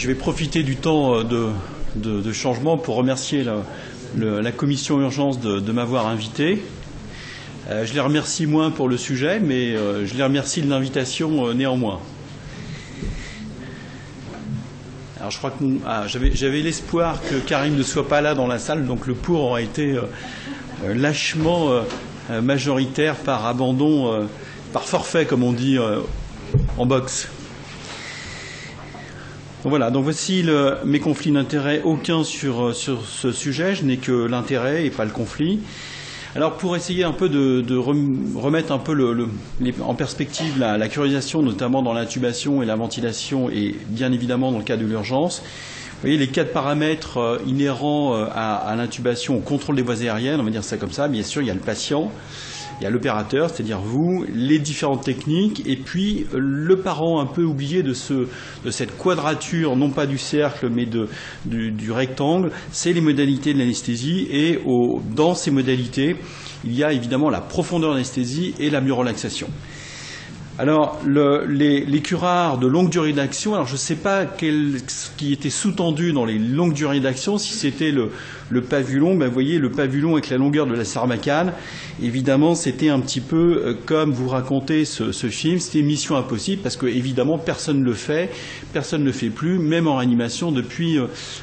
Je vais profiter du temps de changement pour remercier la commission urgence de m'avoir invité. Je les remercie moins pour le sujet, mais je les remercie de l'invitation néanmoins. Alors je crois que j'avais l'espoir que Karim ne soit pas là dans la salle, donc le pour aura été lâchement majoritaire par abandon, par forfait comme on dit en boxe. Donc voilà, donc voici mes conflits d'intérêts, aucun sur ce sujet, je n'ai que l'intérêt et pas le conflit. Alors pour essayer un peu de remettre un peu en perspective la curisation, notamment dans l'intubation et la ventilation, et bien évidemment dans le cas de l'urgence, vous voyez les 4 paramètres inhérents à l'intubation, au contrôle des voies aériennes, on va dire ça comme ça. Bien sûr, il y a le patient, il y a l'opérateur, c'est-à-dire vous, les différentes techniques, et puis le parent un peu oublié de cette quadrature, non pas du cercle, mais du rectangle, c'est les modalités de l'anesthésie. Et dans ces modalités, il y a évidemment la profondeur d'anesthésie et la myorelaxation. Alors, les curares de longue durée d'action, alors je ne sais pas ce qui était sous-tendu dans les longues durées d'action, si c'était le pavulon, vous voyez, le pavulon avec la longueur de la sarbacane, évidemment, c'était un petit peu comme vous racontez ce film, c'était mission impossible, parce que évidemment, personne ne le fait plus, même en réanimation depuis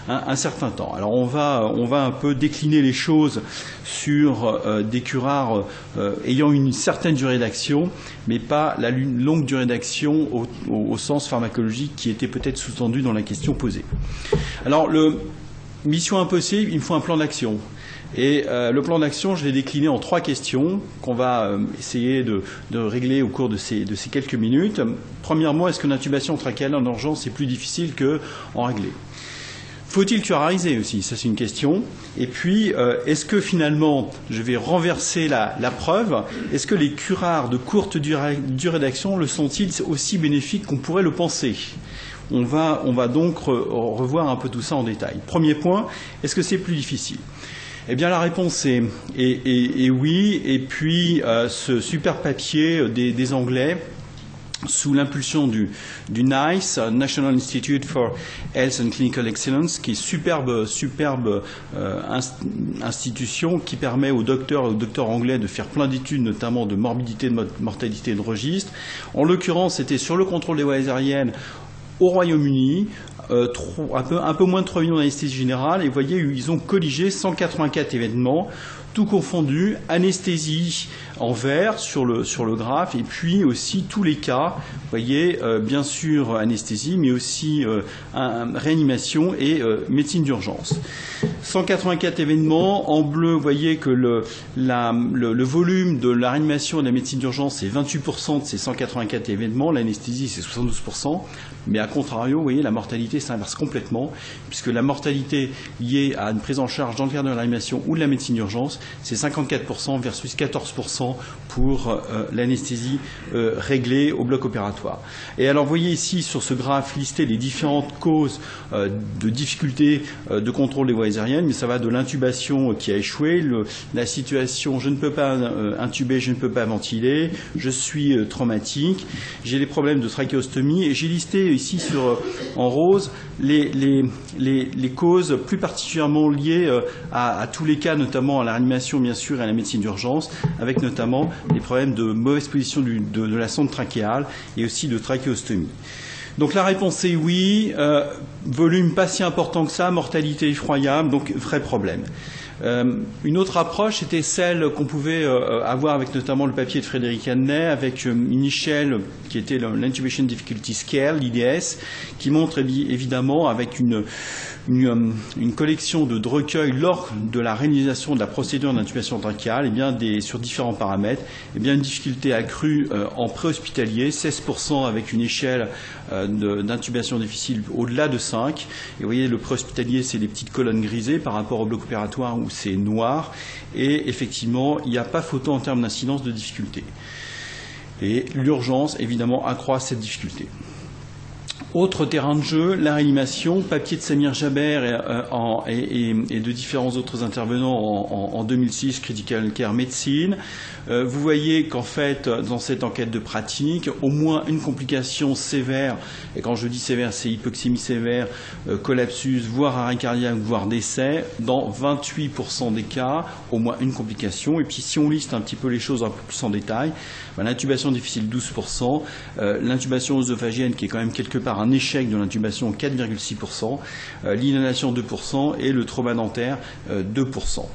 un certain temps. Alors, on va un peu décliner les choses sur des curares ayant une certaine durée d'action, mais pas la longue durée d'action au sens pharmacologique qui était peut-être sous-tendu dans la question posée. Alors, mission impossible, il me faut un plan d'action. Et le plan d'action, je l'ai décliné en 3 questions qu'on va essayer de régler au cours de ces quelques minutes. Premièrement, est-ce que l'intubation trachéale en urgence est plus difficile qu'en réglé ? Faut-il curariser aussi? Ça, c'est une question. Et puis, est-ce que finalement, je vais renverser la preuve, est-ce que les curares de courte durée d'action le sont-ils aussi bénéfiques qu'on pourrait le penser? On va donc revoir un peu tout ça en détail. Premier point, est-ce que c'est plus difficile? Eh bien, la réponse est oui. Et puis, ce super papier des Anglais, sous l'impulsion du NICE, National Institute for Health and Clinical Excellence, qui est superbe institution qui permet aux docteurs anglais de faire plein d'études, notamment de morbidité, de mortalité de registre. En l'occurrence, c'était sur le contrôle des voies aériennes au Royaume-Uni, un peu moins de 3 millions d'anesthésie générale, et vous voyez, ils ont colligé 184 événements, tout confondu, anesthésie en vert sur le graphe, et puis aussi tous les cas, vous voyez, bien sûr anesthésie, mais aussi réanimation et médecine d'urgence. 184 événements, en bleu, vous voyez que le volume de la réanimation et de la médecine d'urgence, c'est 28% de ces 184 événements, l'anesthésie, c'est 72%, mais à contrario, vous voyez, la mortalité s'inverse complètement, puisque la mortalité liée à une prise en charge dans le cadre de la réanimation ou de la médecine d'urgence, c'est 54% versus 14% pour l'anesthésie réglée au bloc opératoire. Et alors, vous voyez ici, sur ce graphe, listé les différentes causes de difficultés de contrôle des voies aériennes, mais ça va de l'intubation qui a échoué, la situation, je ne peux pas intuber, je ne peux pas ventiler, je suis traumatique, j'ai des problèmes de trachéostomie, et j'ai listé ici en rose les causes plus particulièrement liées à tous les cas, notamment à la réanimation bien sûr et à la médecine d'urgence, avec notamment les problèmes de mauvaise position de la sonde trachéale et aussi de trachéostomie. Donc la réponse est oui, volume pas si important que ça, mortalité effroyable, donc vrai problème. Une autre approche était celle qu'on pouvait avoir avec notamment le papier de Frédéric Adnet, avec une échelle qui était l'Intubation Difficulty Scale, l'IDS, qui montre évidemment avec une collection de recueils lors de la réalisation de la procédure d'intubation trachéale, sur différents paramètres, une difficulté accrue en préhospitalier, 16% avec une échelle d'intubation difficile au-delà de 5. Et vous voyez, le préhospitalier, c'est les petites colonnes grisées par rapport au bloc opératoire où c'est noir. Et effectivement, il n'y a pas photo en termes d'incidence de difficulté. Et l'urgence, évidemment, accroît cette difficulté. Autre terrain de jeu, la réanimation, papier de Samir Jaber et de différents autres intervenants en 2006, Critical Care Medicine. Vous voyez qu'en fait, dans cette enquête de pratique, au moins une complication sévère, et quand je dis sévère, c'est hypoxémie sévère, collapsus, voire arrêt cardiaque, voire décès, dans 28% des cas, au moins une complication. Et puis si on liste un petit peu les choses un peu plus en détail, l'intubation difficile 12%, l'intubation œsophagienne qui est quand même quelque part un échec de l'intubation 4,6%, l'inhalation 2% et le trauma dentaire 2%.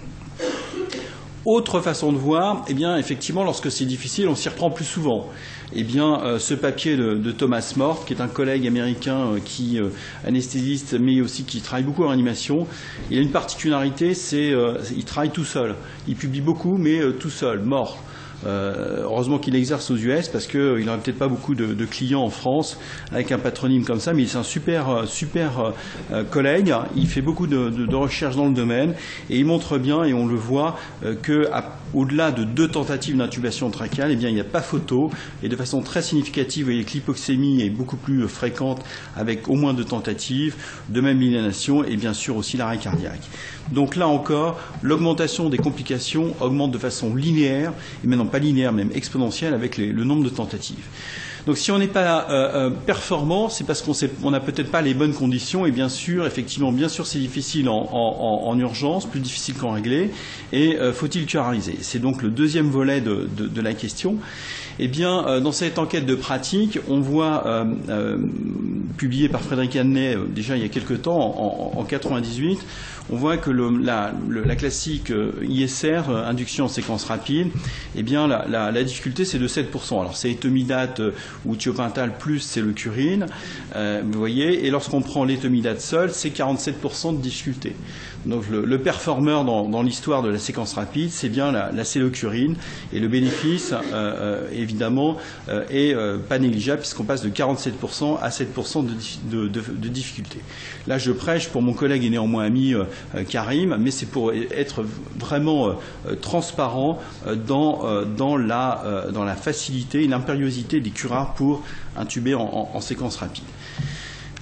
Autre façon de voir, eh bien, effectivement, lorsque c'est difficile, on s'y reprend plus souvent. Eh bien, ce papier de Thomas Mort, qui est un collègue américain qui anesthésiste, mais aussi qui travaille beaucoup en réanimation, il a une particularité, c'est il travaille tout seul. Il publie beaucoup, mais tout seul, mort. Heureusement qu'il exerce aux US parce qu'il n'aurait peut-être pas beaucoup de clients en France avec un patronyme comme ça, mais c'est un super collègue. Il fait beaucoup de recherches dans le domaine et il montre bien, et on le voit, qu'au-delà de 2 tentatives d'intubation trachéale, eh bien, il n'y a pas photo, et de façon très significative, vous voyez que l'hypoxémie est beaucoup plus fréquente avec au moins 2 tentatives, de même l'inhalation et bien sûr aussi l'arrêt cardiaque. Donc là encore, l'augmentation des complications augmente de façon linéaire, et maintenant pas linéaire, même exponentielle, avec le nombre de tentatives. Donc si on n'est pas performant, c'est parce qu'on n'a peut-être pas les bonnes conditions, et bien sûr, effectivement, bien sûr c'est difficile en urgence, plus difficile qu'en réglé, et faut-il curariser? C'est donc le deuxième volet de la question. Eh bien, dans cette enquête de pratique, on voit, publiée par Frédéric Annay déjà il y a quelque temps, en 1998, on voit que la classique ISR, induction en séquence rapide, eh bien, la difficulté c'est de 7%. Alors c'est étomidate ou thiopental plus c'est le curine, vous voyez, et lorsqu'on prend l'étomidate seul, c'est 47% de difficulté. Donc le performeur dans l'histoire de la séquence rapide, c'est bien la célocurine, et le bénéfice, évidemment, est pas négligeable puisqu'on passe de 47% à 7% de difficulté. Là, je prêche pour mon collègue et néanmoins ami Karim, mais c'est pour être vraiment transparent dans la facilité et l'impériosité des curares pour intuber en séquence rapide.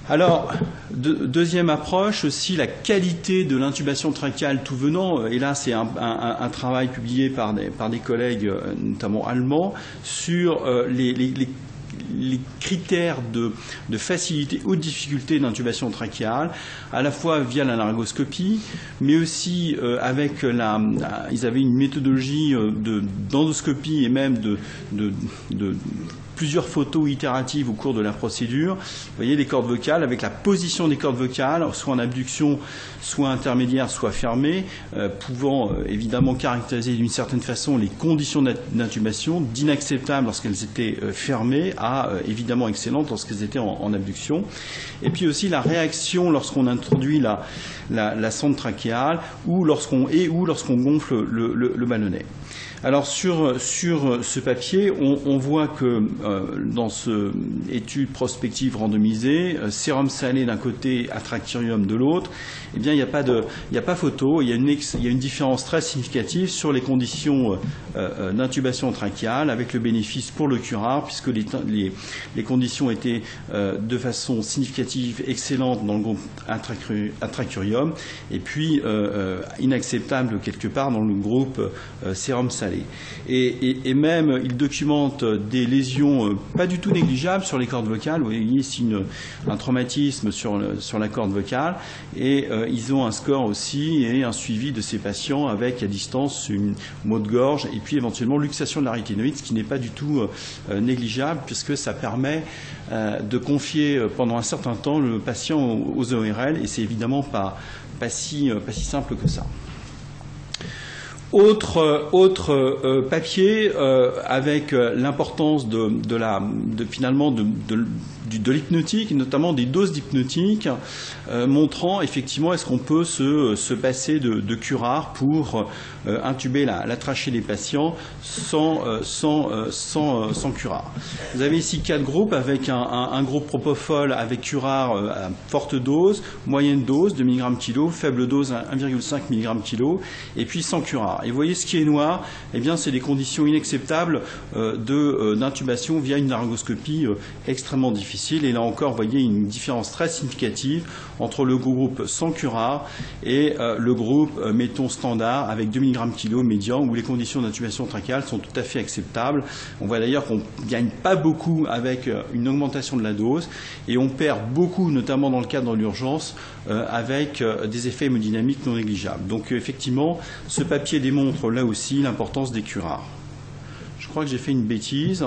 Alors, deuxième approche, aussi la qualité de l'intubation trachéale tout venant, et là c'est un travail publié par des collègues, notamment allemands, sur les critères de facilité ou de difficulté d'intubation trachéale, à la fois via la laryngoscopie, mais aussi avec ils avaient une méthodologie d'endoscopie et même de plusieurs photos itératives au cours de la procédure. Vous voyez les cordes vocales avec la position des cordes vocales, soit en abduction, soit intermédiaire, soit fermée, pouvant évidemment caractériser d'une certaine façon les conditions d'intubation, d'inacceptables lorsqu'elles étaient fermées à évidemment excellentes lorsqu'elles étaient en abduction. Et puis aussi la réaction lorsqu'on introduit la sonde trachéale ou lorsqu'on gonfle le ballonnet. Alors sur ce papier, on voit que dans cette étude prospective randomisée, sérum salé d'un côté, atracturium de l'autre, eh bien il n'y a pas photo, il y a une différence très significative sur les conditions d'intubation trachéale avec le bénéfice pour le curare, puisque les conditions étaient de façon significative excellentes dans le groupe atracturium et puis inacceptable quelque part dans le groupe sérum salé. Et même, ils documentent des lésions pas du tout négligeables sur les cordes vocales. Vous voyez ici un traumatisme sur la corde vocale. Et ils ont un score aussi et un suivi de ces patients avec à distance une maux de gorge et puis éventuellement luxation de la rétinoïde, ce qui n'est pas du tout négligeable puisque ça permet de confier pendant un certain temps le patient aux ORL et c'est évidemment pas si simple que ça. Autre papier avec l'importance finalement de l'hypnotique, notamment des doses d'hypnotique, montrant effectivement est-ce qu'on peut se passer de curare pour intuber la trachée des patients sans curare. Vous avez ici 4 groupes avec un groupe propofol avec curare à forte dose, moyenne dose 2 mg/kg, faible dose 1,5 mg/kg et puis sans curare. Et vous voyez, ce qui est noir, eh bien, c'est des conditions inacceptables d'intubation via une laryngoscopie extrêmement difficile. Et là encore, vous voyez une différence très significative entre le groupe sans curare et le groupe, mettons, standard avec 2 mg kg médian, où les conditions d'intubation trachéale sont tout à fait acceptables. On voit d'ailleurs qu'on ne gagne pas beaucoup avec une augmentation de la dose et on perd beaucoup, notamment dans le cadre de l'urgence, avec des effets hémodynamiques non négligeables. Donc effectivement, ce papier démontre là aussi l'importance des curares. Je crois que j'ai fait une bêtise.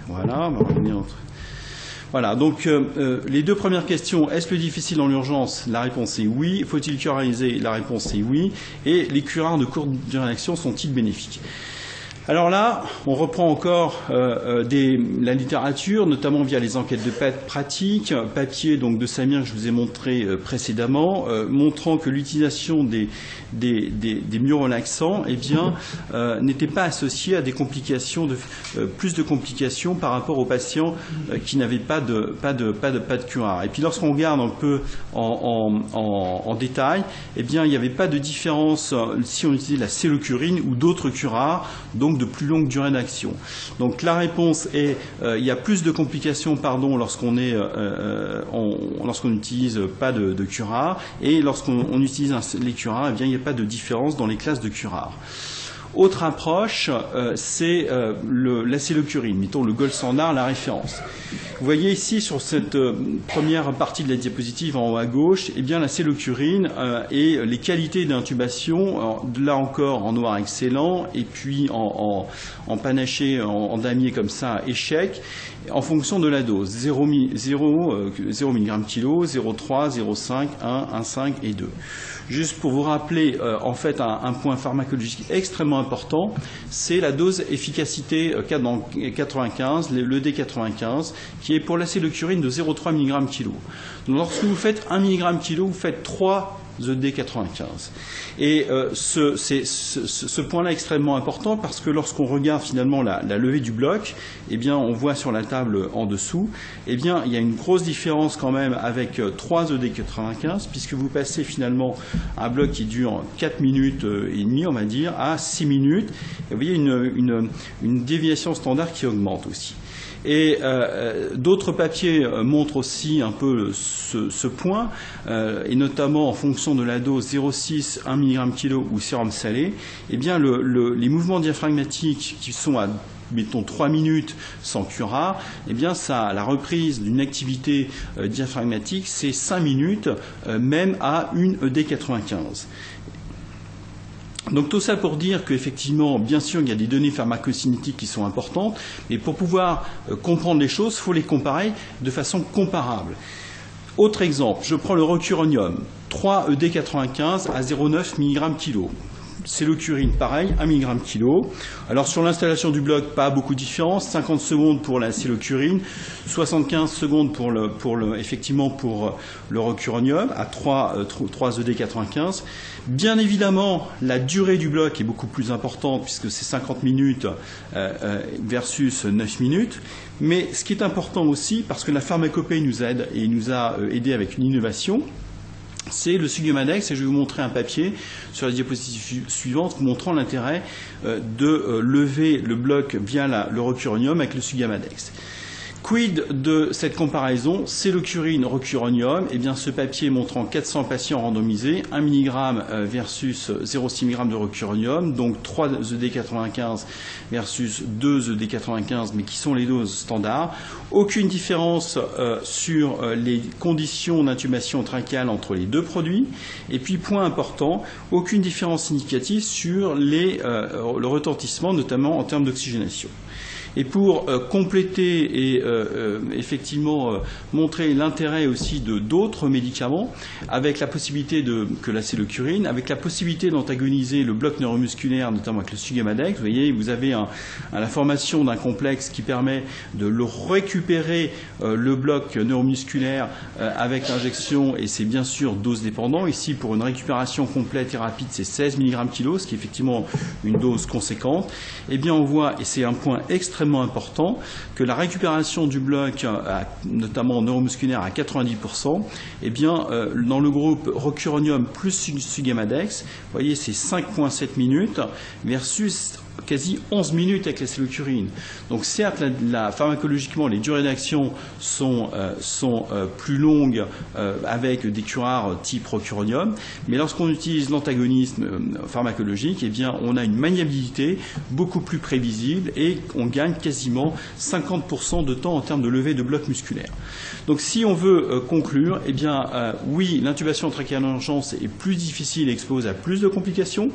Voilà, on va revenir entre... Voilà, donc les deux premières questions, est-ce le difficile dans l'urgence? La réponse est oui. Faut-il curariser? La réponse est oui. Et les curares de courte durée d'action sont-ils bénéfiques? Alors là, on reprend encore la littérature, notamment via les enquêtes de pratique, papier donc de Samir que je vous ai montré précédemment, montrant que l'utilisation des myorelaxants, eh bien, n'était pas associée à des complications, plus de complications par rapport aux patients qui n'avaient pas de curare. Et puis lorsqu'on regarde un peu en détail, eh bien, il n'y avait pas de différence si on utilisait la cellocurine ou d'autres curares, donc de plus longue durée d'action. Donc la réponse est il y a plus de complications lorsqu'on n'utilise pas de curare, et lorsqu'on utilise les curares, eh bien, il n'y a pas de différence dans les classes de curares. Autre approche, c'est la cellocurine, mettons le gold standard, la référence. Vous voyez ici sur cette première partie de la diapositive en haut à gauche, eh bien la cellocurine et les qualités d'intubation, là encore en noir excellent, et puis en panaché, en damier comme ça, échec, en fonction de la dose, 0 mg kg, 0,3, 0,5, 1, 1,5 et 2. Juste pour vous rappeler, en fait, un point pharmacologique extrêmement important, c'est la dose efficacité 95, le D95, qui est pour la cellocurine de 0,3 mg kg. Donc, lorsque vous faites 1 mg kg, vous faites 3 D95. Et ce point-là est extrêmement important parce que lorsqu'on regarde finalement la levée du bloc, eh bien, on voit sur la table en dessous, eh bien, il y a une grosse différence quand même avec 3 D95 puisque vous passez finalement un bloc qui dure 4 minutes et demie, on va dire, à 6 minutes. Et vous voyez une déviation standard qui augmente aussi. Et d'autres papiers montrent aussi un peu ce point, et notamment en fonction de la dose 0,6, 1 mg kg ou sérum salé, eh bien les mouvements diaphragmatiques qui sont à mettons 3 minutes sans curare, eh bien la reprise d'une activité diaphragmatique, c'est 5 minutes, même à une ED95. Donc tout ça pour dire qu'effectivement, bien sûr, il y a des données pharmacocinétiques qui sont importantes, mais pour pouvoir comprendre les choses, il faut les comparer de façon comparable. Autre exemple, je prends le rocuronium, 3 ED95 à 0,9 mg kg. Cellocurine, pareil, 1 mg kg. Alors sur l'installation du bloc, pas beaucoup de différence, 50 secondes pour la cellocurine, 75 secondes effectivement pour le rocuronium à 3 ED95. Bien évidemment, la durée du bloc est beaucoup plus importante puisque c'est 50 minutes versus 9 minutes. Mais ce qui est important aussi, parce que la pharmacopée nous aide et nous a aidé avec une innovation, c'est le Sugemadex, et je vais vous montrer un papier sur la diapositive suivante montrant l'intérêt de lever le bloc via le rocuronium avec le Sugemadex. Quid de cette comparaison? Cellocurine, rocuronium. Eh bien, ce papier montrant 400 patients randomisés, 1 mg versus 0,6 mg de rocuronium, donc 3 ED95 versus 2 ED95, mais qui sont les doses standards. Aucune différence sur les conditions d'intubation trachéale entre les deux produits. Et puis, point important, aucune différence significative sur le retentissement, notamment en termes d'oxygénation. Et pour compléter et effectivement montrer l'intérêt aussi de d'autres médicaments, avec la possibilité que la cellocurine, avec la possibilité d'antagoniser le bloc neuromusculaire, notamment avec le Sugemadex, vous voyez, vous avez la formation d'un complexe qui permet de récupérer le bloc neuromusculaire avec l'injection, et c'est bien sûr dose dépendant. Ici, pour une récupération complète et rapide, c'est 16 mg kg, ce qui est effectivement une dose conséquente. Eh bien, on voit, et c'est un point extrêmement extrêmement important, que la récupération du bloc, notamment neuromusculaire à 90%, eh bien, dans le groupe rocuronium plus sugammadex, vous voyez, c'est 5,7 minutes versus quasi 11 minutes avec la cellulturine. Donc certes, pharmacologiquement, les durées d'action sont plus longues avec des curares type rocuronium, mais lorsqu'on utilise l'antagonisme pharmacologique, eh bien, on a une maniabilité beaucoup plus prévisible et on gagne quasiment 50% de temps en termes de levée de bloc musculaire. Donc si on veut conclure, eh bien, oui, l'intubation trachéale en urgence est plus difficile et expose à plus de complications.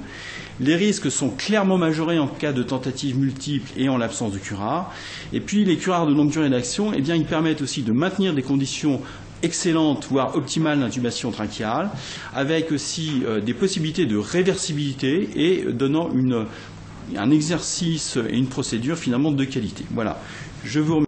Les risques sont clairement majorés en cas de tentatives multiples et en l'absence de curare. Et puis les curares de longue durée d'action, eh bien, ils permettent aussi de maintenir des conditions excellentes, voire optimales d'intubation trachéale, avec aussi des possibilités de réversibilité et donnant un exercice et une procédure finalement de qualité. Voilà. Je vous remercie.